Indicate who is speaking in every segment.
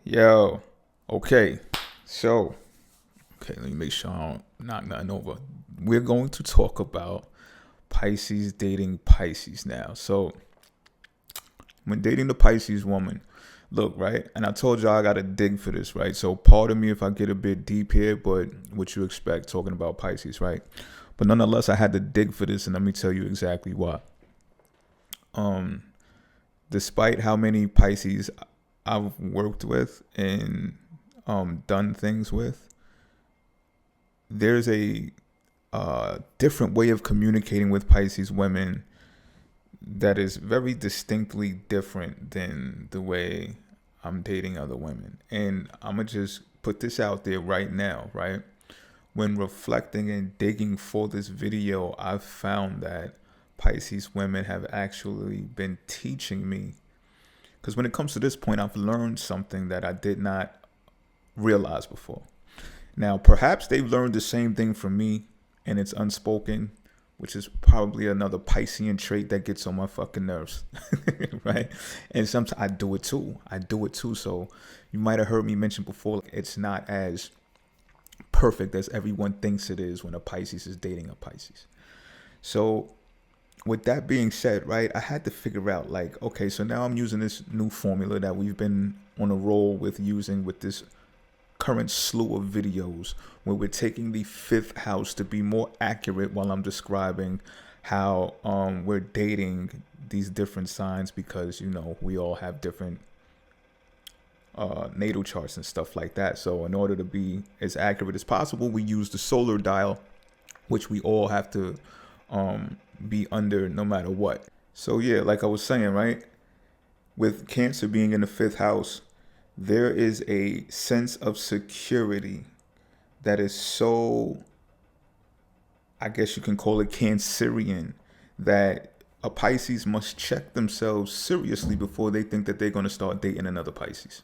Speaker 1: Yo, okay. So, let me make sure I don't knock nothing over. We're going to talk about Pisces dating Pisces now. So, when dating the Pisces woman, look, right? And I told y'all I got to dig for this, right? So, pardon me if I get a bit deep here, but what you expect talking about Pisces, right? But nonetheless, I had to dig for this, and let me tell you exactly why. Um, Despite how many Pisces I've worked with and done things with, there's a different way of communicating with Pisces women that is very distinctly different than the way I'm dating other women. And I'm going to just put this out there right now, right? When reflecting and digging for this video, I've found that Pisces women have actually been teaching me. Because when it comes to this point, I've learned something that I did not realize before. Now, perhaps they've learned the same thing from me and it's unspoken, which is probably another Piscean trait that gets on my fucking nerves, right? And sometimes I do it too. So you might have heard me mention before, it's not as perfect as everyone thinks it is when a Pisces is dating a Pisces. So with that being said, right, I had to figure out like, okay, so now I'm using this new formula that we've been on a roll with using with this current slew of videos where we're taking the fifth house to be more accurate while I'm describing how we're dating these different signs because we all have different natal charts and stuff like that. So in order to be as accurate as possible, we use the solar dial, which we all have to be under no matter what. So yeah, like I was saying, right, with Cancer being in the fifth house, there is a sense of security that is so, I guess you can call it Cancerian, that a Pisces must check themselves seriously before they think that they're going to start dating another Pisces.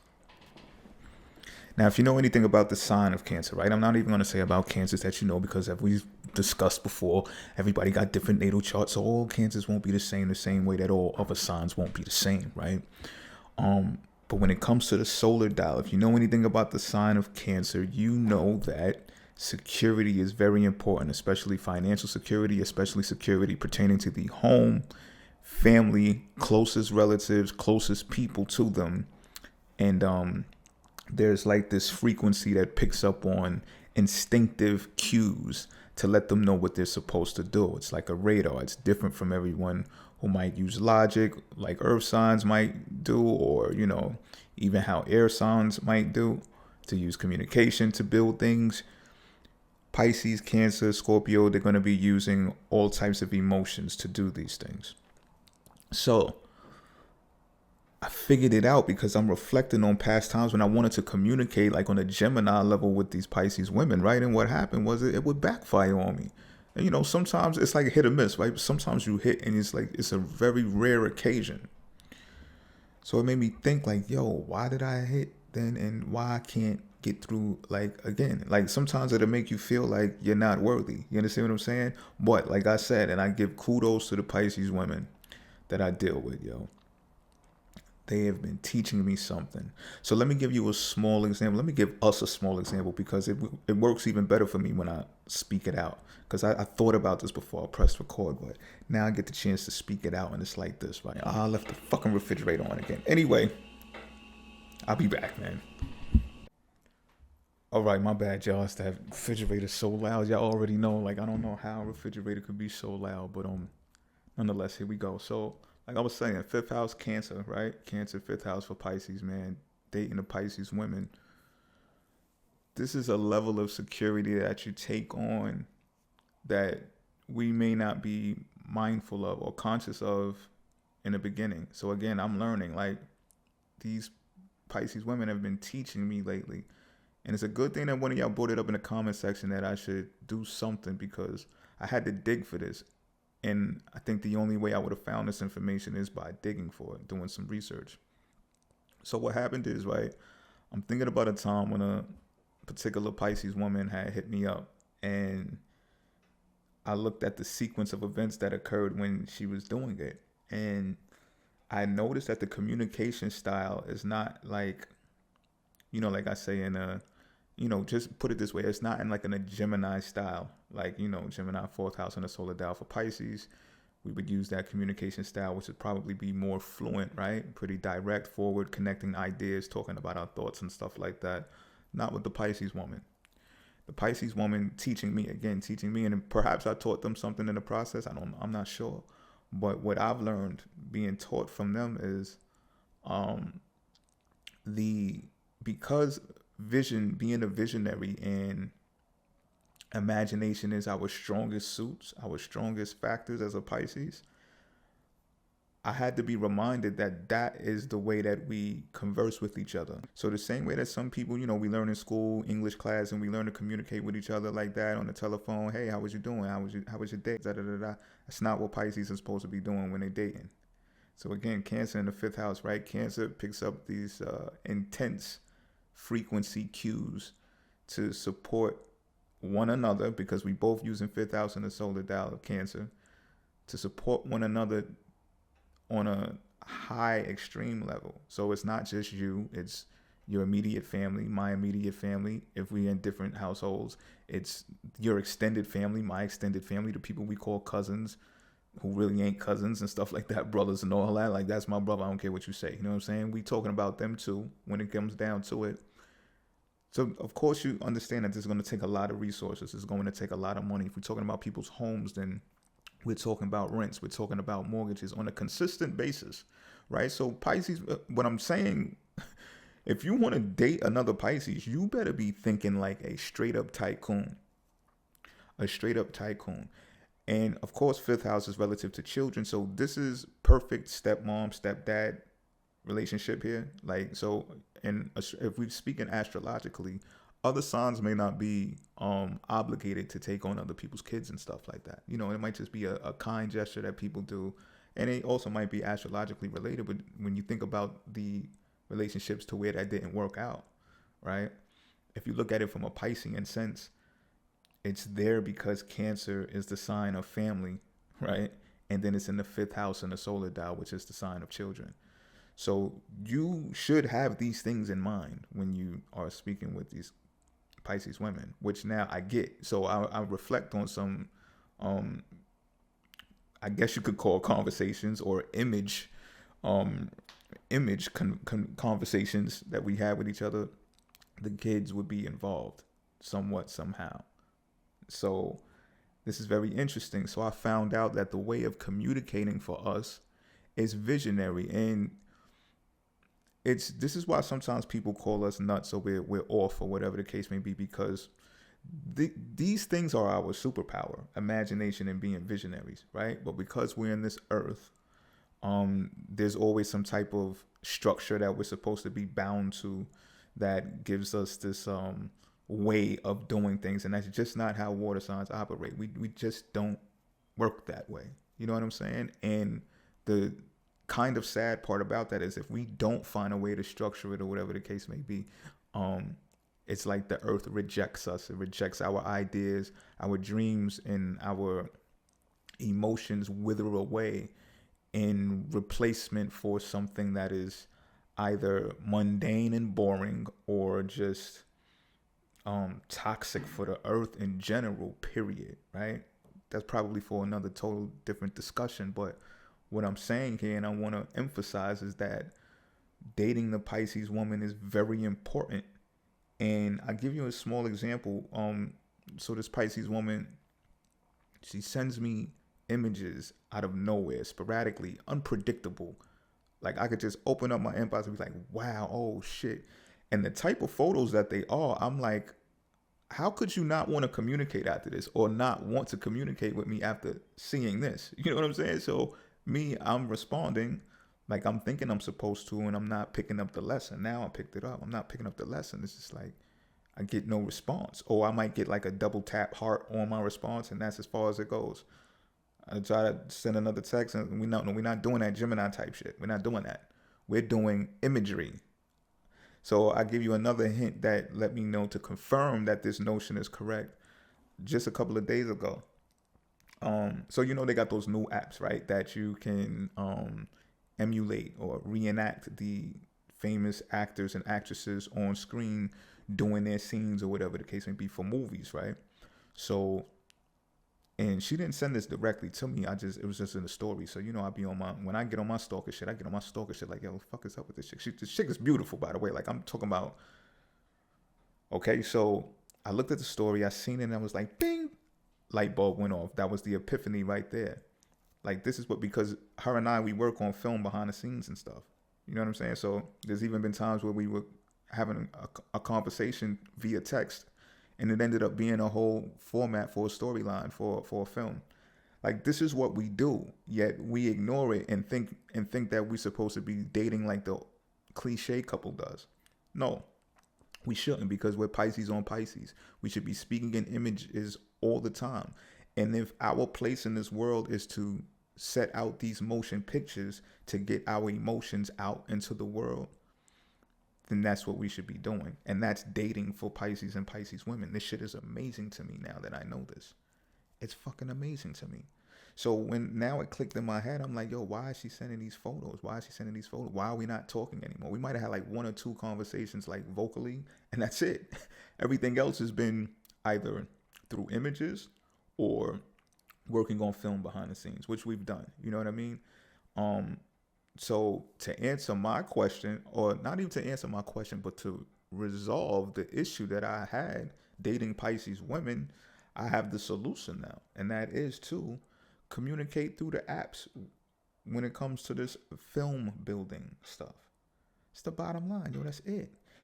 Speaker 1: Now, if you know anything about the sign of Cancer, right? I'm not even going to say about Cancers that you know because as we've discussed before, everybody got different natal charts, so all Cancers won't be the same way that all other signs won't be the same, right? But when it comes to the solar dial, if you know anything about the sign of Cancer, you know that security is very important, especially financial security, especially security pertaining to the home, family, closest relatives, closest people to them. And there's like this frequency that picks up on instinctive cues to let them know what they're supposed to do. It's like a radar. It's different from everyone who might use logic, like earth signs might do, or, even how air signs might do to use communication to build things. Pisces, Cancer, Scorpio, they're going to be using all types of emotions to do these things. So I figured it out because I'm reflecting on past times when I wanted to communicate like on a Gemini level with these Pisces women, right? And what happened was it would backfire on me. And sometimes it's like a hit or miss, right? But sometimes you hit and it's like it's a very rare occasion. So it made me think like, yo, why did I hit then and why I can't get through like again? Like sometimes it'll make you feel like you're not worthy. You understand what I'm saying? But like I said, and I give kudos to the Pisces women that I deal with, yo. They have been teaching me something. So let me give you a small example. Let me give us a small example because it works even better for me when I speak it out. Because I thought about this before I pressed record, but now I get the chance to speak it out, and it's like this, right? I left the fucking refrigerator on again. Anyway, I'll be back, man. All right, my bad, y'all. It's that refrigerator so loud. Y'all already know. Like I don't know how a refrigerator could be so loud, but nonetheless, here we go. So, like I was saying, fifth house Cancer, right? Cancer, fifth house for Pisces, man. Dating the Pisces women. This is a level of security that you take on that we may not be mindful of or conscious of in the beginning. So again, I'm learning. Like these Pisces women have been teaching me lately. And it's a good thing that one of y'all brought it up in the comment section that I should do something because I had to dig for this. And I think the only way I would have found this information is by digging for it, doing some research. So what happened is, right, I'm thinking about a time when a particular Pisces woman had hit me up and I looked at the sequence of events that occurred when she was doing it. And I noticed that the communication style is not like like I say in a, just put it this way, it's not in like in a Gemini style, like, Gemini fourth house in the solar dial for Pisces. We would use that communication style, which would probably be more fluent, right? Pretty direct, forward, connecting ideas, talking about our thoughts and stuff like that. Not with the Pisces woman. The Pisces woman teaching me, and perhaps I taught them something in the process. I'm not sure. But what I've learned being taught from them is the because vision, being a visionary, and imagination is our strongest suits, our strongest factors as a Pisces. I had to be reminded that that is the way that we converse with each other. So the same way that some people, we learn in school, English class, and we learn to communicate with each other like that on the telephone. Hey, how was you doing? How was your day? Da, da, da, da. That's not what Pisces are supposed to be doing when they're dating. So again, Cancer in the fifth house, right? Cancer picks up these intense frequency cues to support one another, because we both using fifth house in the solar dial of Cancer, to support one another on a high extreme level. So it's not just you, it's your immediate family, my immediate family. If we're in different households, it's your extended family, my extended family, the people we call cousins, who really ain't cousins and stuff like that, brothers and all that. Like, that's my brother, I don't care what you say. You know what I'm saying? We talking about them too when it comes down to it. So of course you understand that this is going to take a lot of resources. It's going to take a lot of money. If we're talking about people's homes, then we're talking about rents. We're talking about mortgages on a consistent basis, right? So Pisces, what I'm saying, if you want to date another Pisces, you better be thinking like a straight up tycoon. A straight up tycoon. And of course, fifth house is relative to children. So this is perfect stepmom, stepdad relationship here. Like, so, and if we're speaking astrologically, other signs may not be obligated to take on other people's kids and stuff like that. It might just be a kind gesture that people do. And it also might be astrologically related. But when you think about the relationships to where that didn't work out, right? If you look at it from a Piscean sense, it's there because Cancer is the sign of family, right? And then it's in the fifth house in the solar dial, which is the sign of children. So you should have these things in mind when you are speaking with these Pisces women, which now I get. So I reflect on some, I guess you could call conversations or conversations that we have with each other. The kids would be involved somewhat, somehow. So this is very interesting. So I found out that the way of communicating for us is visionary, and this is why sometimes people call us nuts, or we're off, or whatever the case may be, because these things are our superpower, imagination and being visionaries, right? But because we're in this earth, there's always some type of structure that we're supposed to be bound to, that gives us this way of doing things, and that's just not how water signs operate. We just don't work that way. You know what I'm saying? And the kind of sad part about that is, if we don't find a way to structure it, or whatever the case may be, it's like the earth rejects us. It rejects our ideas, our dreams, and our emotions wither away in replacement for something that is either mundane and boring, or just toxic for the earth in general, period, right? That's probably for another total different discussion. But what I'm saying here, and I want to emphasize, is that dating the Pisces woman is very important. And I'll give you a small example. So this Pisces woman, she sends me images out of nowhere, sporadically, unpredictable. Like, I could just open up my inbox and be like, wow, oh shit. And the type of photos that they are, I'm like, how could you not want to communicate after this, or not want to communicate with me after seeing this? You know what I'm saying? So I'm responding like I'm thinking I'm supposed to, and I'm not picking up the lesson. Now I picked it up. I'm not picking up the lesson. It's just like I get no response. Or I might get like a double tap heart on my response, and that's as far as it goes. I try to send another text, and we're not doing that Gemini type shit. We're not doing that. We're doing imagery. So I give you another hint that let me know to confirm that this notion is correct. Just a couple of days ago. So they got those new apps, right, that you can emulate or reenact the famous actors and actresses on screen doing their scenes or whatever the case may be for movies, right? So, and she didn't send this directly to me. It was just in the story. So, I be on when I get on my stalker shit, I get on my stalker shit like, yo, what the fuck is up with this chick? This chick is beautiful, by the way. Like, I'm talking about, okay, so I looked at the story, I seen it, and I was like, bing, light bulb went off. That was the epiphany right there. Like, this is what, because her and I, we work on film behind the scenes and stuff. You know what I'm saying? So there's even been times where we were having a conversation via text, and it ended up being a whole format for a storyline for a film. Like, this is what we do, yet we ignore it and think that we're supposed to be dating like the cliche couple does. No, we shouldn't, because we're Pisces on Pisces. We should be speaking in images all the time. And if our place in this world is to set out these motion pictures to get our emotions out into the world, then that's what we should be doing. And that's dating for Pisces and Pisces women. This shit is amazing to me now that I know this. It's fucking amazing to me. So when now it clicked in my head, I'm like, yo, why is she sending these photos? Why is she sending these photos? Why are we not talking anymore? We might have had like one or two conversations like vocally, and that's it. Everything else has been either through images or working on film behind the scenes, which we've done. You know what I mean? So to answer my question, or not even to answer my question, but to resolve the issue that I had dating Pisces women, I have the solution now. And that is to communicate through the apps when it comes to this film building stuff. It's the bottom line, yo. That's it.